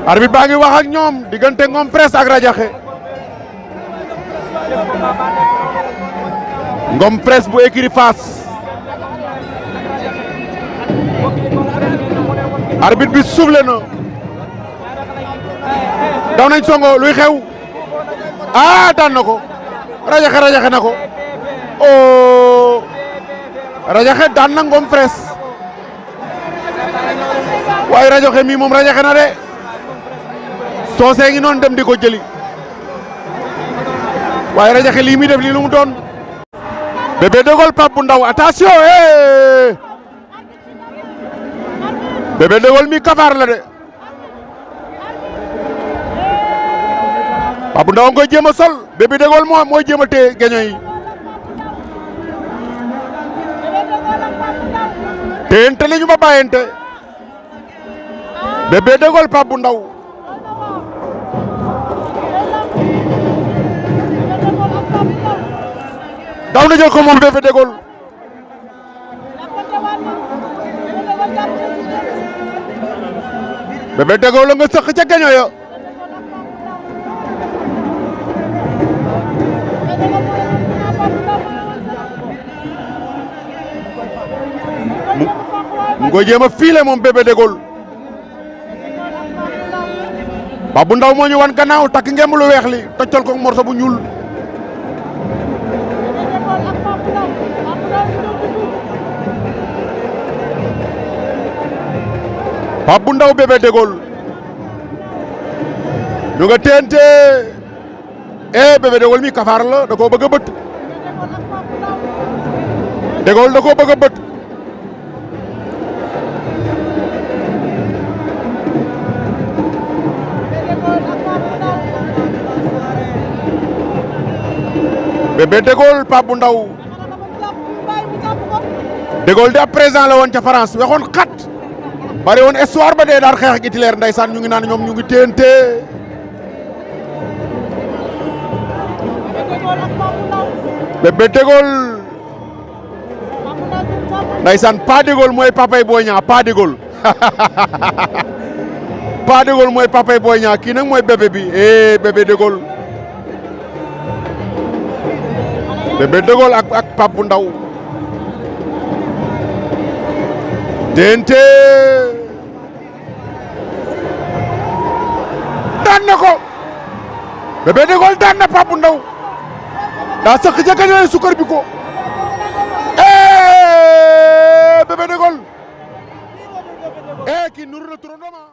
arbitre baa ngi wax ak ñoom diggante Ngom Press ak Radiakhé. Ngom Press bu écurie Fass. arbitre bi soufflé na. daw nañ songo luy xew. daan na ko. Radiakhé na ko. oh. Radiakhé daan na Ngom Press. waaye Radiakhé mi moom Radiakhé na de. soosee ngi noonu dem di ko jëli. waaye Radiakhé lii muy def lii lu mu doon. Bébé Dégaule Pape bu Ndaw attention Bébé Dégaule mi kafaar la de. Pape bu Ndaw nga koy jéem a sol Bébé Dégaule mooy jéem a téye geño yi. téyente li ñu ba bàyyente. Bébé Dégaule Pape bu Ndaw. daw na jël ko moom Bébé Dégaule. Bébé Dégaule la nga sëq ca gaño ya. mu koy jéem a fiile moom Bébé Dégaule. Pape bu Ndaw moo ñu wan gannaaw takk ngemb lu weex li toccal ko morso bu ñuul. Pape bu Ndaw Bébé Dégaule ñu nga teente Bébé Dégaule mi kafaar la da koo bëgg a bët. Dégaule da koo bëgg a bët. Bébé Dégaule Pape bu Ndaw. Dégaule di ab président la woon ca France waxoon xat bari woon histoire ba dee daal xeex ak Hitler ndeysaan ñu ngi naan ñoom ñu ngi téente. Bébé Dégaule ndeysaan Pa Dégaule mooy papay Boy Niang Pa Dégaule Pa Dégaule mooy papay Boy Niang kii nag mooy bébé bi Bébé Dégaule. Bébé Dégaule ak Pape bu Ndaw téente daan na ko. Bébé Dégaule daan na Pape bu Ndaw daa sëq ca gañooy sukkar bi ko. Bébé Dégaule kii nuru na turandoo ma